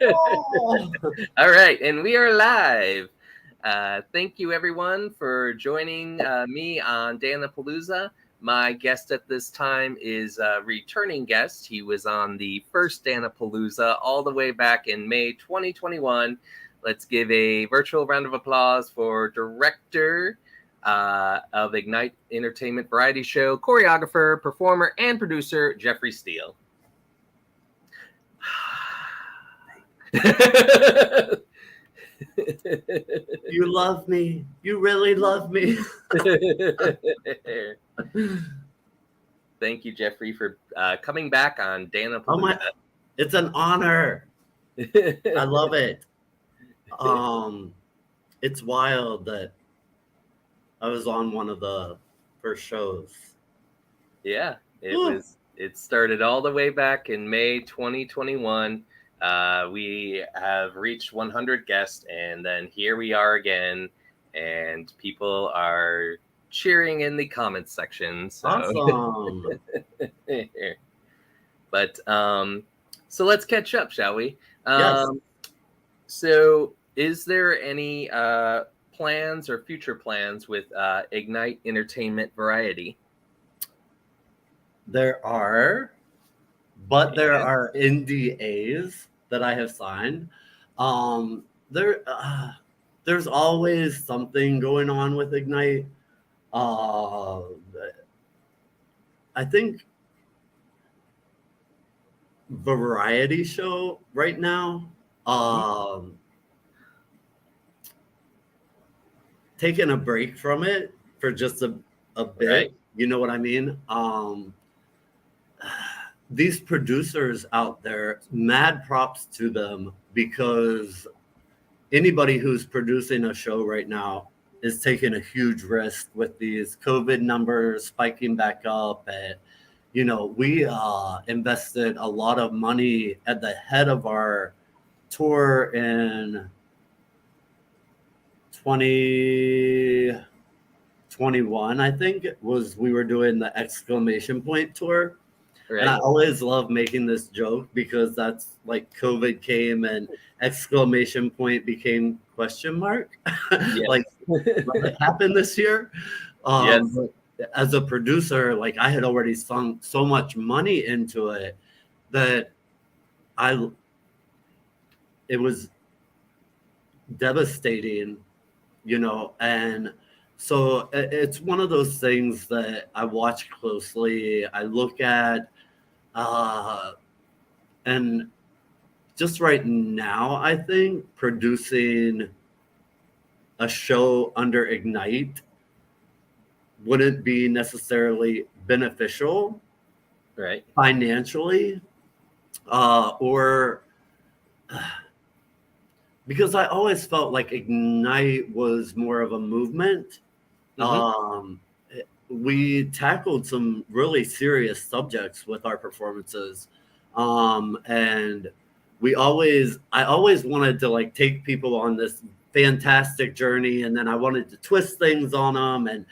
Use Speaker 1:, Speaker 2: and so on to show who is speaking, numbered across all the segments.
Speaker 1: Oh.
Speaker 2: All right, and we are live. Thank you, everyone, for joining me on Dan-A-Plooza. My guest at this time is a returning guest. He was on the first Dan-A-Plooza all the way back in May 2021. Let's give a virtual round of applause for director of Ignite Entertainment Variety Show, choreographer, performer, and producer, Geoffrey Steele.
Speaker 1: You love me. You really love me.
Speaker 2: Thank you, Geoffrey, for coming back on
Speaker 1: Oh my,
Speaker 2: Dan-A-Plooza.
Speaker 1: it's an honor. I love it. Um, it's wild that I was on one of the first shows.
Speaker 2: Yeah, it started all the way back in May 2021. We have reached 100 guests, and then here we are again, and people are cheering in the comments section. So.
Speaker 1: Awesome.
Speaker 2: But so let's catch up, shall we?
Speaker 1: Yes,
Speaker 2: So is there any plans or future plans with Ignite Entertainment Variety?
Speaker 1: there are, but there
Speaker 2: Yeah.
Speaker 1: are NDAs that I have signed. Um, there, there's always something going on with Ignite. Uh, I think variety show right now. Um, Taking a break from it for just a
Speaker 2: Right.
Speaker 1: bit. You know what I mean? These producers out there, mad props to them, because anybody who's producing a show right now is taking a huge risk with these COVID numbers spiking back up. And, we invested a lot of money at the head of our tour in 2021, I think it was. We were doing the exclamation point tour. And I
Speaker 2: Right.
Speaker 1: always love making this joke because that's like COVID came and exclamation point became question mark. Like,
Speaker 2: Yes.
Speaker 1: what happened this year?
Speaker 2: Yes.
Speaker 1: But as a producer, like I had already sunk so much money into it that I it was devastating, and so it's one of those things that I watch closely. I look at, uh, and just right now, I think producing a show under Ignite wouldn't be necessarily beneficial
Speaker 2: Right.
Speaker 1: financially, or because I always felt like Ignite was more of a movement.
Speaker 2: Mm-hmm.
Speaker 1: Um, we tackled some really serious subjects with our performances, and I always wanted to like take people on this fantastic journey, and then I wanted to twist things on them, and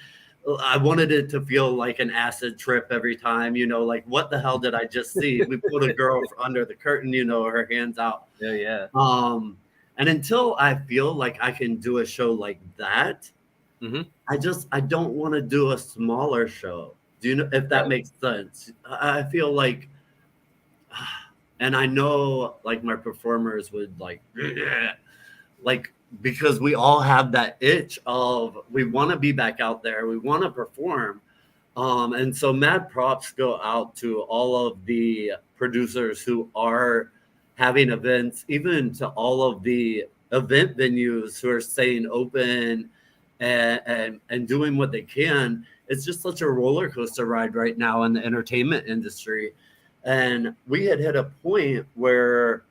Speaker 1: I wanted it to feel like an acid trip every time. Like what the hell did I just see? We put a girl under the curtain, her hands out.
Speaker 2: Oh yeah.
Speaker 1: um, and until I feel like I can do a show like that,
Speaker 2: Mm-hmm.
Speaker 1: I don't want to do a smaller show. Do you know if that
Speaker 2: Right.
Speaker 1: makes sense? I feel like, and I know like my performers would like, because we all have that itch of we want to be back out there, we want to perform. And so mad props go out to all of the producers who are having events, even to all of the event venues who are staying open and doing what they can. It's just such a roller coaster ride right now in the entertainment industry. And we had hit a point where,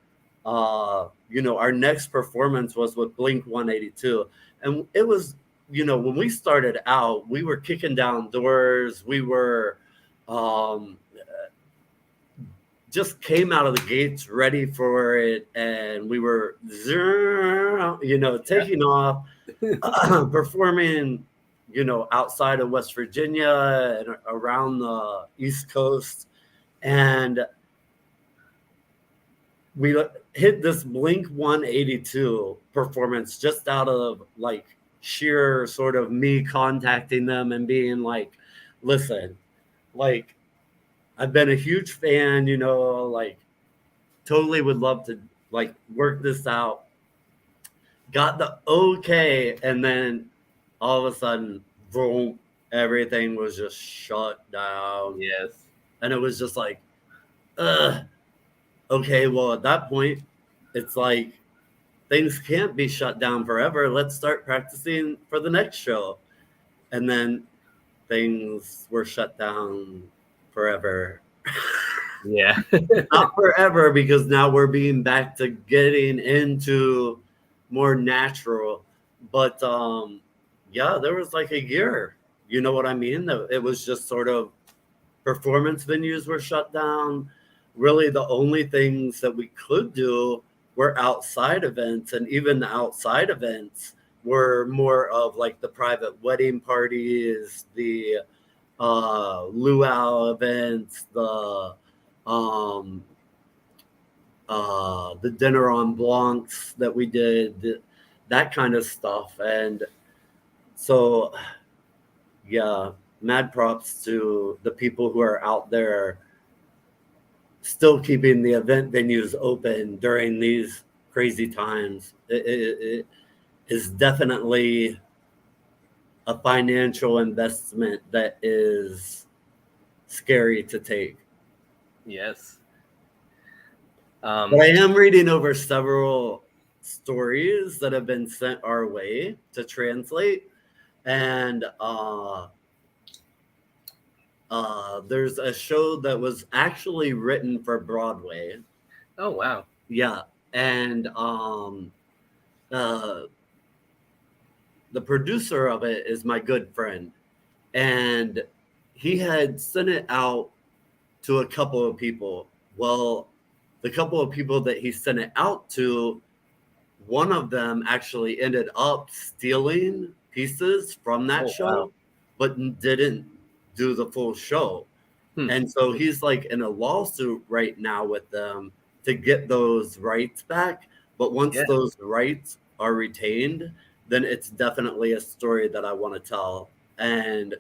Speaker 1: our next performance was with Blink 182. And it was, when we started out, we were kicking down doors. We were just came out of the gates ready for it. And we were, taking off, performing, outside of West Virginia and around the East Coast. And we hit this Blink 182 performance just out of like sheer sort of me contacting them and being like, listen, like I've been a huge fan, like totally would love to like work this out. Got the okay, and then all of a sudden, boom, everything was just shut down.
Speaker 2: Yes.
Speaker 1: And it was just like, ugh. Okay, well, at that point, it's like things can't be shut down forever. Let's start practicing for the next show. And then things were shut down forever.
Speaker 2: Yeah.
Speaker 1: Not forever, because now we're being back to getting into more natural. But yeah, there was like a year. You know what I mean? It was just sort of performance venues were shut down. Really, the only things that we could do were outside events, and even the outside events were more of like the private wedding parties, the luau events, um, the dinner on blancs that we did, that kind of stuff. And so, yeah, mad props to the people who are out there still keeping the event venues open during these crazy times. It is definitely a financial investment that is scary to take.
Speaker 2: Yes.
Speaker 1: But I am reading over several stories that have been sent our way to translate. And there's a show that was actually written for Broadway.
Speaker 2: Oh, wow.
Speaker 1: Yeah. And the producer of it is my good friend. And he had sent it out to a couple of people. Well, the couple of people that he sent it out to, one of them actually ended up stealing pieces from that show,
Speaker 2: wow.
Speaker 1: but didn't do the full show. And so he's like in a lawsuit right now with them to get those rights back. But once those rights are retained, then it's definitely a story that I want to tell. And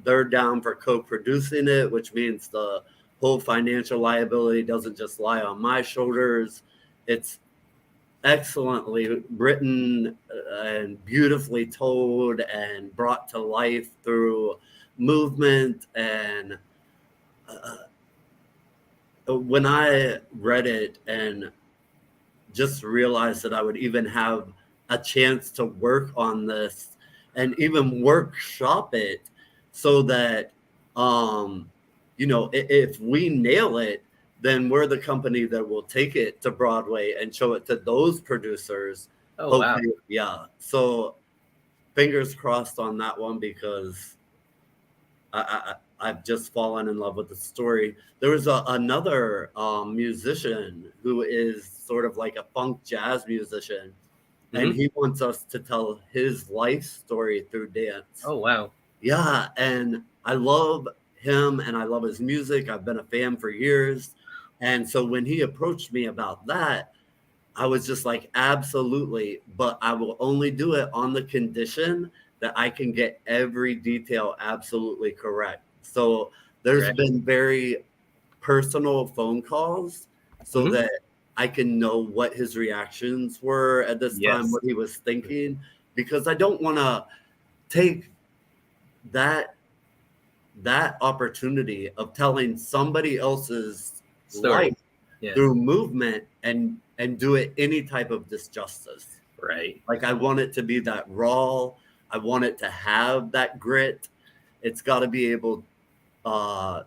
Speaker 1: they're down for co-producing it, which means the whole financial liability doesn't just lie on my shoulders. It's excellently written and beautifully told and brought to life through movement. And when I read it and just realized that I would even have a chance to work on this and even workshop it so that, if we nail it, then we're the company that will take it to Broadway and show it to those producers.
Speaker 2: Oh, wow.
Speaker 1: Yeah. So fingers crossed on that one, because I've just fallen in love with the story. There was another musician who is sort of like a funk jazz musician, and he wants us to tell his life story through dance.
Speaker 2: Oh, wow.
Speaker 1: Yeah, and I love him and I love his music. I've been a fan for years. And so when he approached me about that, I was just like, absolutely, but I will only do it on the condition that I can get every detail absolutely correct. So there's been very personal phone calls so that I can know what his reactions were at this time, what he was thinking, because I don't want to take that opportunity of telling somebody else's
Speaker 2: story
Speaker 1: life through movement and do it any type of disjustice.
Speaker 2: Right.
Speaker 1: Like I want it to be that raw. I want it to have that grit. It's got to be able to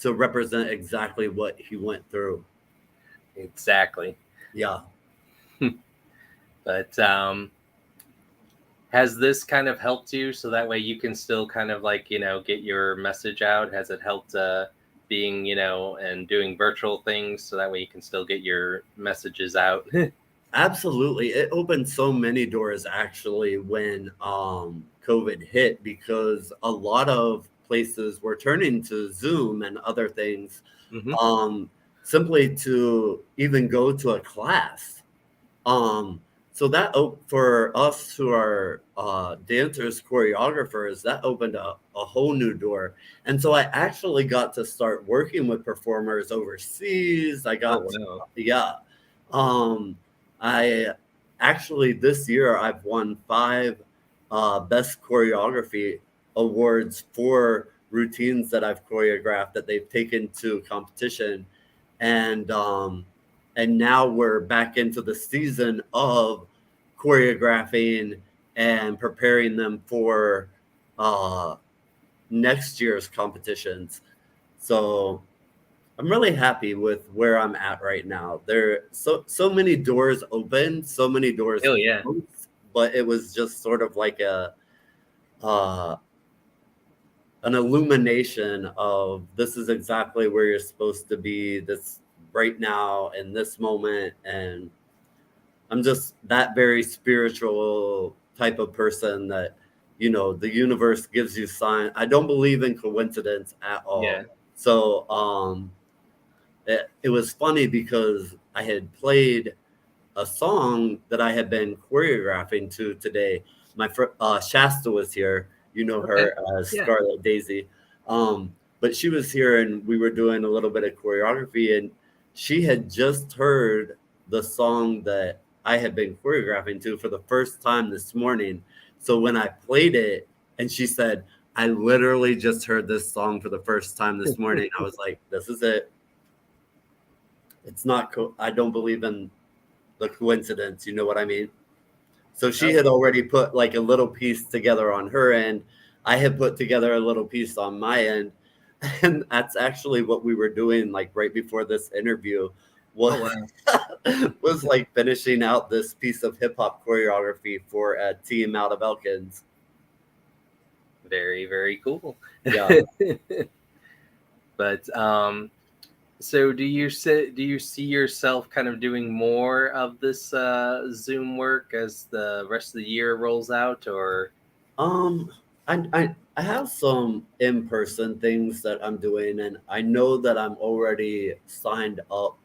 Speaker 1: represent exactly what he went through.
Speaker 2: Exactly.
Speaker 1: Yeah.
Speaker 2: But has this kind of helped you so that way you can still kind of like, get your message out? Has it helped being, and doing virtual things so that way you can still get your messages out?
Speaker 1: Absolutely. It opened so many doors actually when COVID hit, because a lot of places were turning to Zoom and other things. simply to even go to a class. So that for us who are dancers, choreographers, that opened a whole new door. And so I actually got to start working with performers overseas.
Speaker 2: Oh wow.
Speaker 1: Yeah. I actually this year I've won 5 best choreography awards for routines that I've choreographed that they've taken to competition, and now we're back into the season of choreographing and preparing them for uh, next year's competitions. So I'm really happy with where I'm at right now. There so many doors open, so many doors
Speaker 2: Oh yeah.
Speaker 1: closed, but it was just sort of like a uh, an illumination of this is exactly where you're supposed to be this right now in this moment. And I'm just that very spiritual type of person that, the universe gives you sign. I don't believe in coincidence at all.
Speaker 2: Yeah.
Speaker 1: So it was funny because I had played a song that I had been choreographing to today. Shasta was here. You know
Speaker 2: Okay.
Speaker 1: her as
Speaker 2: Yeah.
Speaker 1: Scarlet Daisy. But she was here and we were doing a little bit of choreography, and she had just heard the song that I had been choreographing to for the first time this morning. So when I played it and she said, I literally just heard this song for the first time this morning, I was like, this is it. It's not I don't believe in the coincidence, you know what I mean? So she
Speaker 2: Oh,
Speaker 1: had already put like a little piece together on her end. I had put together a little piece on my end. And that's actually what we were doing like right before this interview was,
Speaker 2: oh wow.
Speaker 1: was like finishing out this piece of hip hop choreography for a team out of Elkins.
Speaker 2: Very, very cool.
Speaker 1: Yeah.
Speaker 2: But so do you see yourself kind of doing more of this Zoom work as the rest of the year rolls out, or?
Speaker 1: Um, I have some in-person things that I'm doing, and I know that I'm already signed up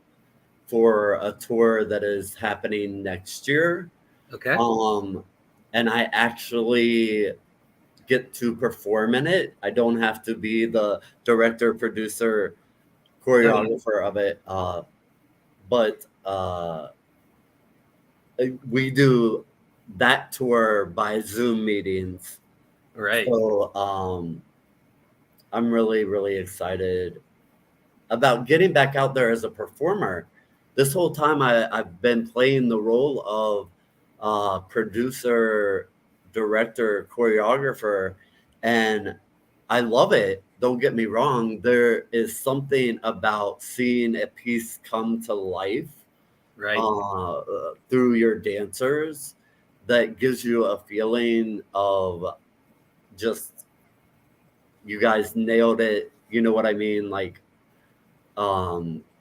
Speaker 1: for a tour that is happening next year.
Speaker 2: Okay.
Speaker 1: Um, and I actually get to perform in it. I don't have to be the director, producer,
Speaker 2: Oh yeah.
Speaker 1: choreographer of it. But we do that tour by Zoom meetings.
Speaker 2: Right.
Speaker 1: So I'm really, really excited about getting back out there as a performer. This whole time I've been playing the role of producer, director, choreographer, and I love it. Don't get me wrong. There is something about seeing a piece come to life
Speaker 2: Right.
Speaker 1: through your dancers that gives you a feeling of just, you guys nailed it. You know what I mean? Like,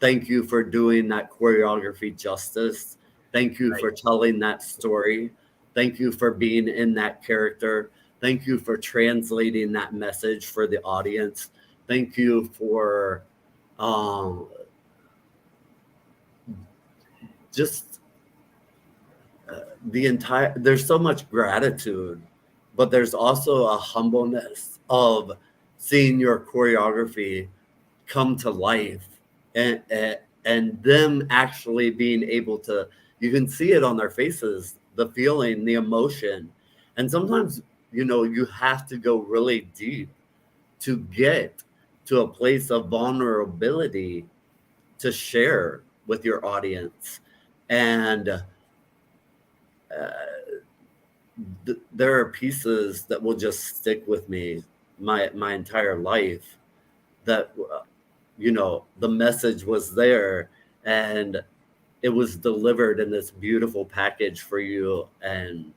Speaker 1: thank you for doing that choreography justice. Thank you
Speaker 2: Right.
Speaker 1: for telling that story. Thank you for being in that character. Thank you for translating that message for the audience. Thank you for um, just the entire. There's so much gratitude, but there's also a humbleness of seeing your choreography come to life, and them actually being able to, you can see it on their faces, the feeling, the emotion. And sometimes, you have to go really deep to get to a place of vulnerability to share with your audience. And there are pieces that will just stick with me my entire life, that the message was there and it was delivered in this beautiful package for you, and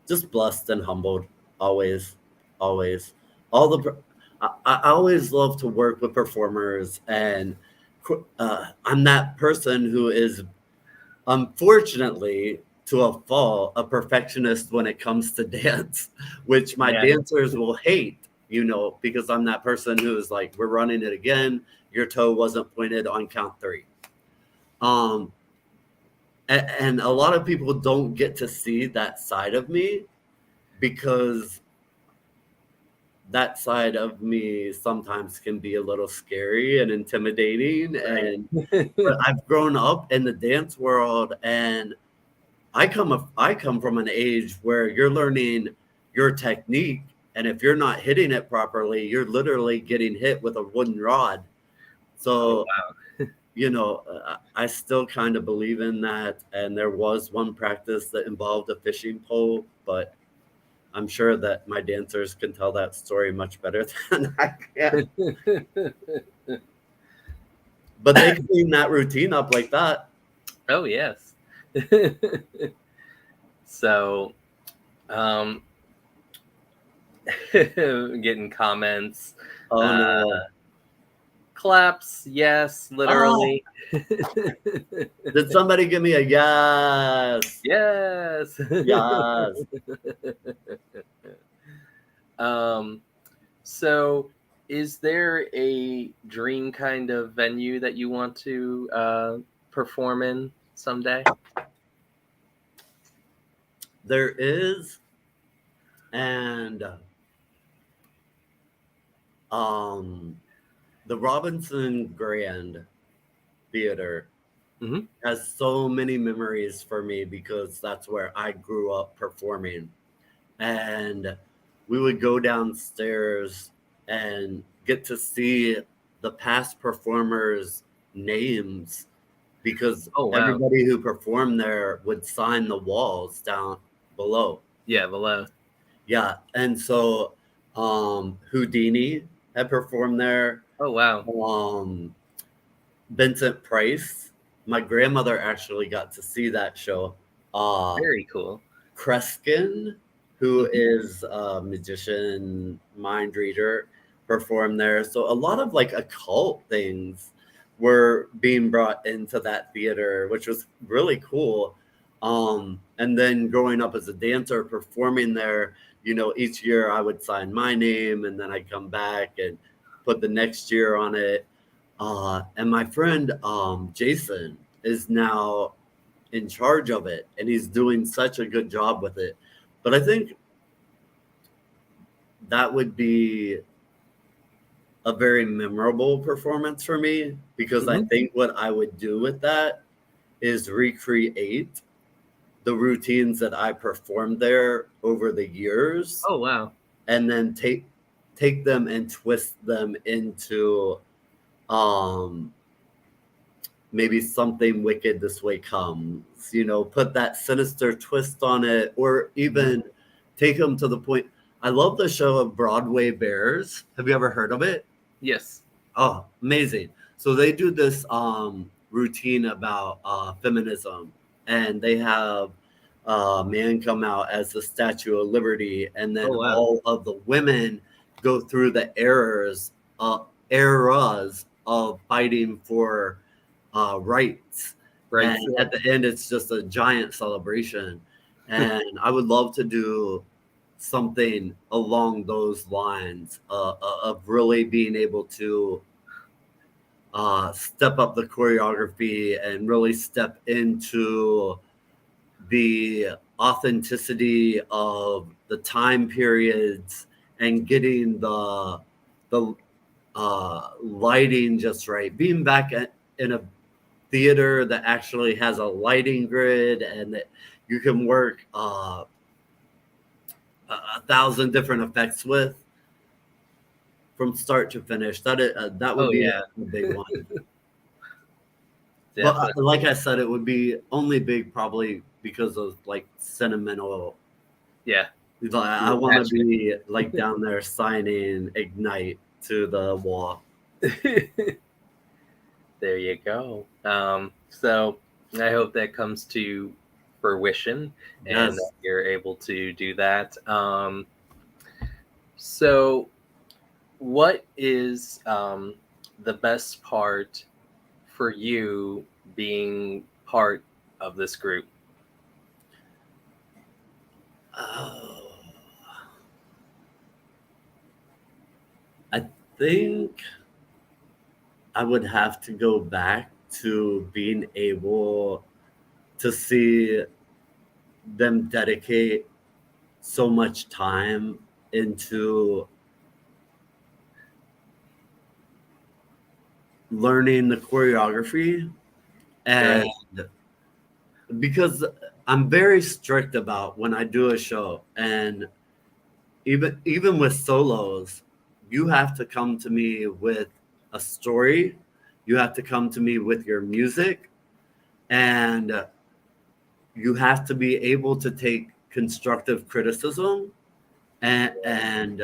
Speaker 1: just blessed and humbled always, always. All the I always love to work with performers, and I'm that person who is, unfortunately, to a fault, a perfectionist when it comes to dance, which my
Speaker 2: Yeah.
Speaker 1: dancers will hate, because I'm that person who is like, we're running it again. your toe wasn't pointed on count 3. Um, and a lot of people don't get to see that side of me because that side of me sometimes can be a little scary and intimidating.
Speaker 2: Right.
Speaker 1: But I've grown up in the dance world, and I come from an age where you're learning your technique, and if you're not hitting it properly, you're literally getting hit with a wooden rod.
Speaker 2: Oh
Speaker 1: So,
Speaker 2: wow.
Speaker 1: I still kind of believe in that. And there was one practice that involved a fishing pole, but I'm sure that my dancers can tell that story much better than I can. But they clean that routine up like that.
Speaker 2: Oh yes. So, um, getting comments.
Speaker 1: Oh
Speaker 2: Uh,
Speaker 1: no.
Speaker 2: Claps, yes,
Speaker 1: Ah,
Speaker 2: literally.
Speaker 1: did somebody give me a yes?
Speaker 2: Yes.
Speaker 1: Yes.
Speaker 2: um, so is there a dream kind of venue that you want to perform in someday?
Speaker 1: There is, and um, the Robinson Grand Theater
Speaker 2: Hmm.
Speaker 1: has so many memories for me because that's where I grew up performing. And we would go downstairs and get to see the past performers' names because
Speaker 2: Oh wow.
Speaker 1: everybody who performed there would sign the walls down below.
Speaker 2: Yeah, below.
Speaker 1: Yeah, and so Houdini had performed there.
Speaker 2: Oh wow.
Speaker 1: Um, Vincent Price, my grandmother actually got to see that show. Uh,
Speaker 2: Very cool.
Speaker 1: Kreskin, who
Speaker 2: Mhm.
Speaker 1: is a magician, mind reader, performed there. So a lot of like occult things were being brought into that theater, which was really cool. And then growing up as a dancer, performing there, each year I would sign my name, and then I'd come back and put the next year on it. And my friend Jason is now in charge of it, and he's doing such a good job with it. But I think that would be a very memorable performance for me because I
Speaker 2: Mhm.
Speaker 1: think what I would do with that is recreate the routines that I performed there over the years,
Speaker 2: Oh wow.
Speaker 1: and then take them and twist them into um maybe something wicked this way comes, put that sinister twist on it, or
Speaker 2: Mhm.
Speaker 1: even take them to the point. I love the show of Broadway Bears. Have you ever heard of it?
Speaker 2: Yes.
Speaker 1: Oh, amazing. So they do this routine about feminism, and they have a man come out as the Statue of Liberty, and then
Speaker 2: Oh wow.
Speaker 1: all of the women go through the eras of fighting for rights.
Speaker 2: Right.
Speaker 1: And at the end, it's just a giant celebration. And I would love to do something along those lines of really being able to step up the choreography and really step into the authenticity of the time periods and getting the lighting just right. Being back in a theater that actually has a lighting grid and that you can work a thousand different effects with from start to finish. That would
Speaker 2: Oh
Speaker 1: be
Speaker 2: yeah.
Speaker 1: a big one. But like
Speaker 2: Definitely.
Speaker 1: I said, it would be only big probably because of like sentimental.
Speaker 2: Yeah.
Speaker 1: I
Speaker 2: The
Speaker 1: want to
Speaker 2: attachment.
Speaker 1: be like down there signing Ignite to the wall.
Speaker 2: There you go. So I hope that comes to fruition and that
Speaker 1: Yes.
Speaker 2: you're able to do that. So, what is the best part for you being part of this group?
Speaker 1: Oh, I think I would have to go back to being able to see them dedicate so much time into learning the choreography. And because I'm very strict about when I do a show, and even with solos, you have to come to me with a story, you have to come to me with your music, and you have to be able to take constructive criticism. And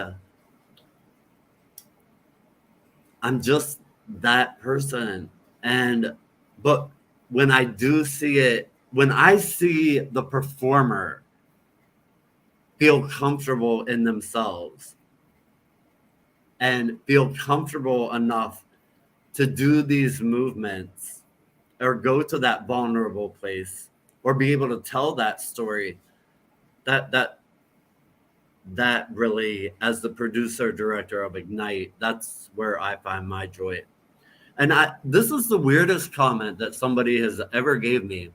Speaker 1: I'm just that person. And but when I do see it, when I see the performer feel comfortable in themselves and feel comfortable enough to do these movements or go to that vulnerable place or be able to tell that story, that really, as the producer director of Ignite, that's where I find my joy. And this is the weirdest comment that somebody has ever gave me.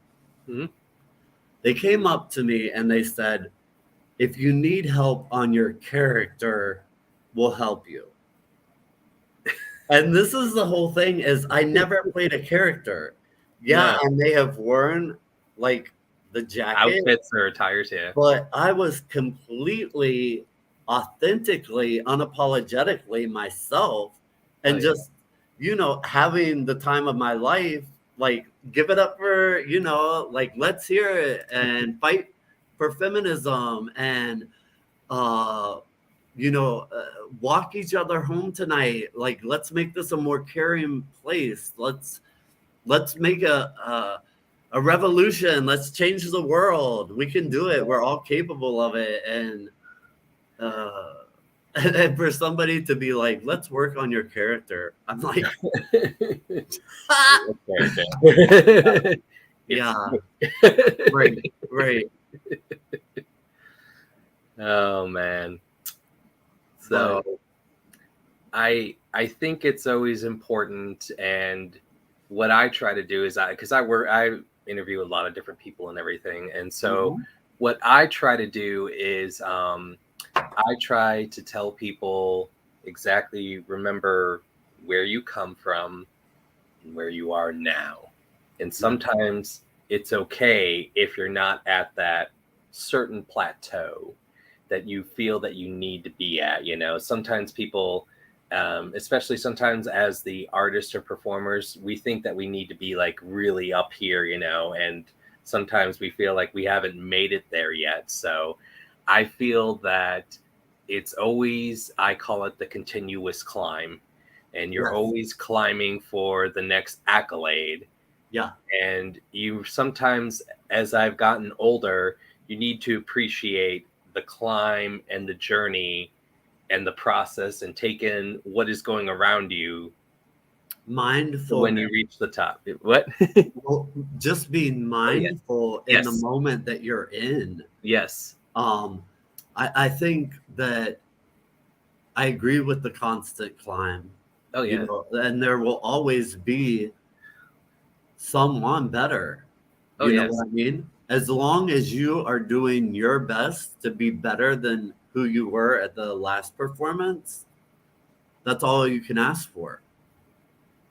Speaker 2: Mm-hmm.
Speaker 1: They came up to me and they said, if you need help on your character, we'll help you. And this is the whole thing, is I never played a character. Yeah, I may have worn like the jacket,
Speaker 2: outfits or attires,
Speaker 1: but I was completely, authentically, unapologetically myself, and just, having the time of my life. Like, give it up for, like, let's hear it and fight for feminism, and walk each other home tonight. Like, let's make this a more caring place. Let's make a revolution. Let's change the world. We can do it. We're all capable of it. And and for somebody to be like, let's work on your character, I'm like, yeah, right.
Speaker 2: Oh man. So I think it's always important, and what I try to do is because I interview a lot of different people and everything, and so what I try to do is I try to tell people exactly, remember where you come from and where you are now. And sometimes it's okay if you're not at that certain plateau that you feel that you need to be at. Sometimes people, especially sometimes as the artists or performers, we think that we need to be like really up here, and sometimes we feel like we haven't made it there yet. So I feel that it's always, I call it the continuous climb, and you're always climbing for the next accolade.
Speaker 1: Yeah.
Speaker 2: And you sometimes, as I've gotten older, you need to appreciate the climb and the journey and the process, and take in what is going around you.
Speaker 1: Mindful
Speaker 2: when you reach the top. What?
Speaker 1: Well, just being mindful in the moment that you're in.
Speaker 2: Yes.
Speaker 1: I think that I agree with the constant climb.
Speaker 2: Oh yeah.
Speaker 1: And there will always be someone better. You know what I mean? As long as you are doing your best to be better than who you were at the last performance, that's all you can ask for.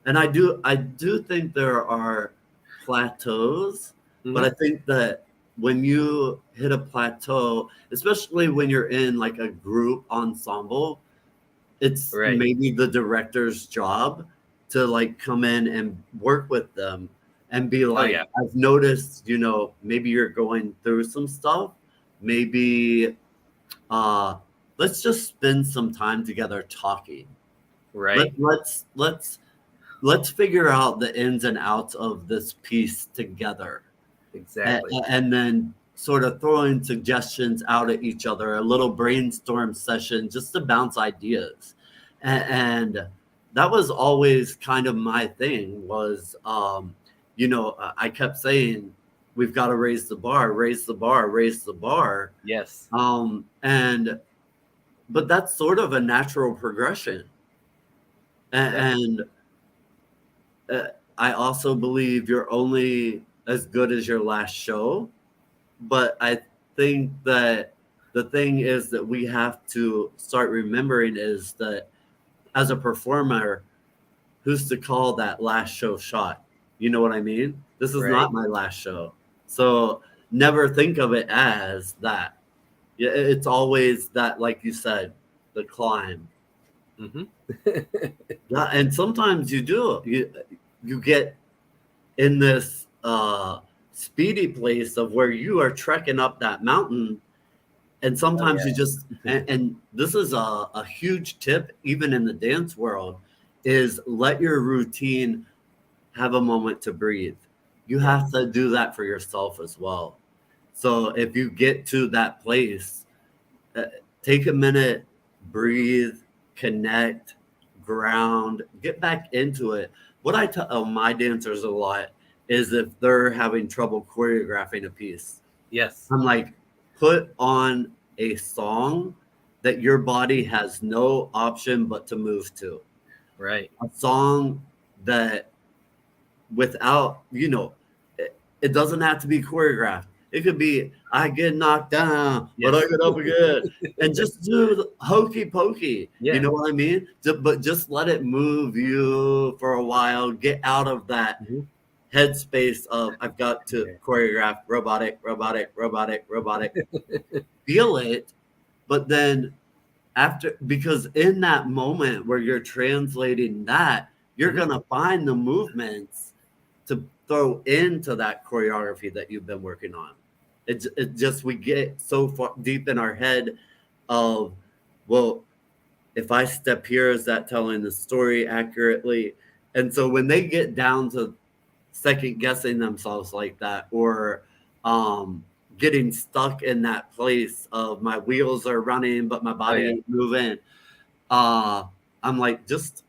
Speaker 1: And I do think there are plateaus, but I think that when you hit a plateau, especially when you're in like a group ensemble, it's maybe the director's job to like come in and work with them and be like, I've noticed, maybe you're going through some stuff. Maybe let's just spend some time together talking.
Speaker 2: Right.
Speaker 1: Let's figure out the ins and outs of this piece together.
Speaker 2: Exactly.
Speaker 1: And then sort of throwing suggestions out at each other, a little brainstorm session just to bounce ideas. And that was always kind of my thing was, I kept saying, we've got to raise the bar, raise the bar, raise the bar.
Speaker 2: Yes.
Speaker 1: But that's sort of a natural progression. And I also believe you're only as good as your last show, but I think that the thing is that we have to start remembering is that as a performer, who's to call that last show shot? You know what I mean? This is
Speaker 2: Right.
Speaker 1: not my last show. So never think of it as that. Yeah, it's always that, like you said, the climb.
Speaker 2: Mm-hmm.
Speaker 1: Yeah, and sometimes you do. You get in this speedy place of where you are trekking up that mountain, and
Speaker 2: Oh
Speaker 1: sometimes you
Speaker 2: yeah.
Speaker 1: just and this is a huge tip even in the dance world, is let your routine have a moment to breathe. You
Speaker 2: Yes.
Speaker 1: have to do that for yourself as well. So if you get to that place, uh, take a minute, breathe, connect, ground, get back into it. What I tell my dancers a lot is if they're having trouble choreographing a piece,
Speaker 2: Yes.
Speaker 1: I'm like, put on a song that your body has no option but to move to.
Speaker 2: Right.
Speaker 1: A song that without, it doesn't have to be choreographed. It could be, I get knocked down, but I
Speaker 2: Yes.
Speaker 1: get up again. And just do the hokey pokey. You
Speaker 2: Yeah.
Speaker 1: know what I mean? But just let it move you for a while. Get out of that
Speaker 2: Mm-hmm.
Speaker 1: headspace of I've got to
Speaker 2: Okay.
Speaker 1: choreograph robotic, robotic, robotic, robotic. Feel it, but then after, because in that moment where you're translating that, you're
Speaker 2: Mm-hmm.
Speaker 1: gonna find the movements to throw into that choreography that you've been working on. It just, we get so far deep in our head of, well, if I step here, is that telling the story accurately? And so when they get down to second guessing themselves like that, or um, getting stuck in that place of my wheels are running but my
Speaker 2: Oh
Speaker 1: body
Speaker 2: yeah.
Speaker 1: ain't moving, uh, I'm like, just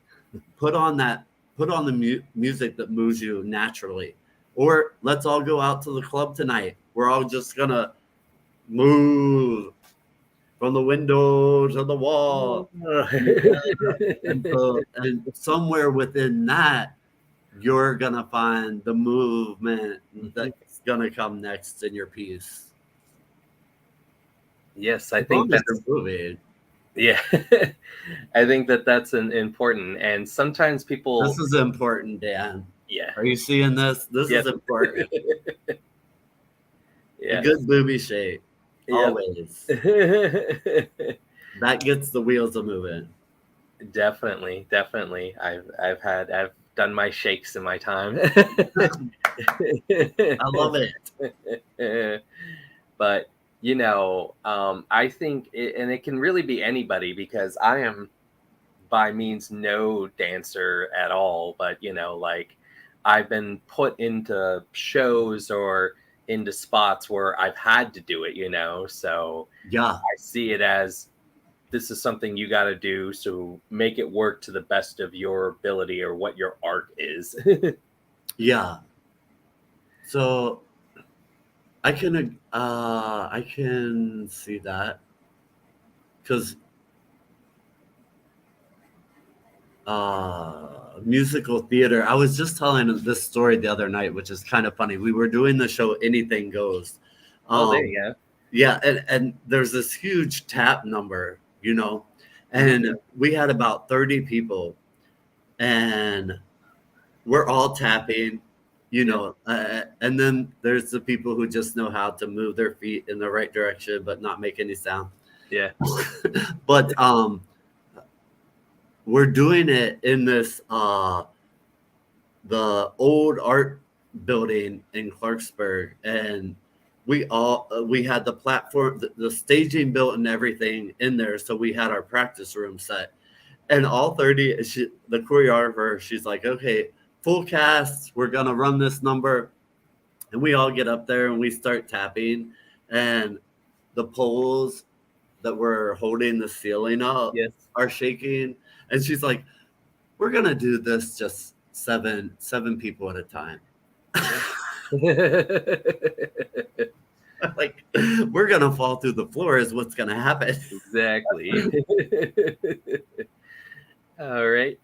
Speaker 1: put on that, put on the music that moves you naturally. Or let's all go out to the club tonight. We're all just gonna move from the window to the wall. And so, and somewhere within that, you're gonna find the movement
Speaker 2: Mhm.
Speaker 1: that's gonna come next in your piece.
Speaker 2: Yes, I
Speaker 1: As
Speaker 2: think
Speaker 1: long as
Speaker 2: that's
Speaker 1: you're moving.
Speaker 2: yeah. I think that that's an important, and sometimes
Speaker 1: This
Speaker 2: people,
Speaker 1: is important, Dan.
Speaker 2: yeah,
Speaker 1: Are you seeing this? This
Speaker 2: yes,
Speaker 1: is important. A
Speaker 2: yes,
Speaker 1: good booby shape.
Speaker 2: yep.
Speaker 1: Always. That gets the wheels a moving.
Speaker 2: Definitely, definitely. I've done my shakes in my time.
Speaker 1: I love it.
Speaker 2: But I think and it can really be anybody, because I am by means no dancer at all, but like I've been put into shows or into spots where I've had to do it. So
Speaker 1: Yeah.
Speaker 2: I see it as, this is something you got to do, so make it work to the best of your ability or what your art is.
Speaker 1: Yeah. So I can see that because musical theater. I was just telling this story the other night, which is kind of funny. We were doing the show Anything Goes.
Speaker 2: Oh, there
Speaker 1: Um,
Speaker 2: you go.
Speaker 1: yeah, and there's this huge tap number,
Speaker 2: Mhm.
Speaker 1: and we had about 30 people, and we're all tapping,
Speaker 2: Yeah,
Speaker 1: and then there's the people who just know how to move their feet in the right direction but not make any sound.
Speaker 2: yeah,
Speaker 1: But we're doing it in this the old art building in Clarksburg, and we had the platform, the staging built and everything in there, so we had our practice room set. And all 30, the choreographer, she's like, okay, full cast, we're gonna run this number. And we all get up there and we start tapping, and the poles that were holding the ceiling up
Speaker 2: yes.
Speaker 1: are shaking. And she's like, we're gonna do this just seven people at a time.
Speaker 2: Yeah.
Speaker 1: Like, we're gonna fall through the floor is what's gonna happen.
Speaker 2: Exactly. All right.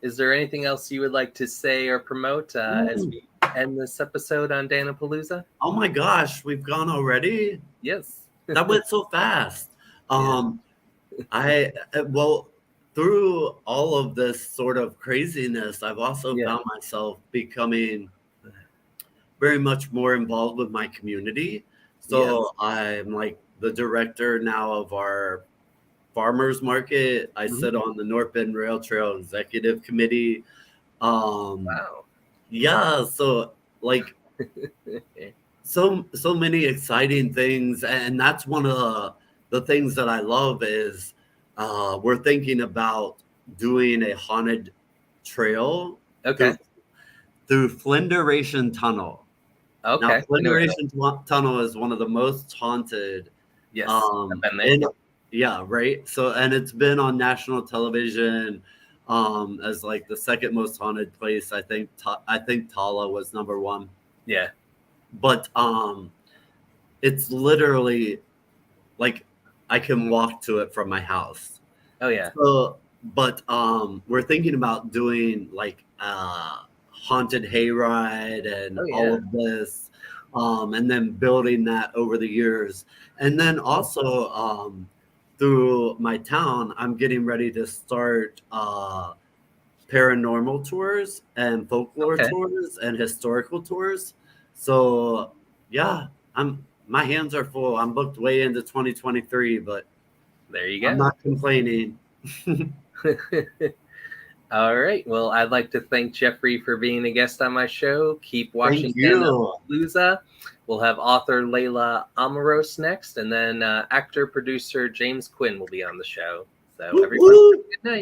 Speaker 2: Is there anything else you would like to say or promote as we end this episode on Dan-A-Plooza?
Speaker 1: Oh my gosh, we've gone already?
Speaker 2: Yes.
Speaker 1: That went so fast.
Speaker 2: Yeah.
Speaker 1: Well, through all of this sort of craziness, I've also
Speaker 2: Yeah.
Speaker 1: found myself becoming very much more involved with my community. So I'm like the director now of our farmers market. I sit on the North Bend Rail Trail Executive Committee.
Speaker 2: Wow.
Speaker 1: Yeah, so like so many exciting things, and that's one of the things that I love is we're thinking about doing a haunted trail
Speaker 2: Okay.
Speaker 1: through Flinderation Tunnel.
Speaker 2: Okay.
Speaker 1: Now,
Speaker 2: I know where that is.
Speaker 1: Flinderation Tunnel is one of the most haunted.
Speaker 2: Yes. I've been there.
Speaker 1: Yeah, right. So, and it's been on national television as like the second most haunted place. I think Tala was number one.
Speaker 2: Yeah.
Speaker 1: But it's literally like I can walk to it from my house.
Speaker 2: Oh yeah.
Speaker 1: So, but we're thinking about doing like haunted hayride and all of this, and then building that over the years, and then also through my town, I'm getting ready to start paranormal tours and folklore tours and historical tours. So yeah, my hands are full. I'm booked way into 2023, but
Speaker 2: there you go.
Speaker 1: I'm not complaining.
Speaker 2: All right. Well, I'd like to thank Geoffrey for being a guest on my show. Keep watching Dan-A-Plooza. We'll have author Layla Amaros next, and then actor producer James Quinn will be on the show. So everyone, have a good night.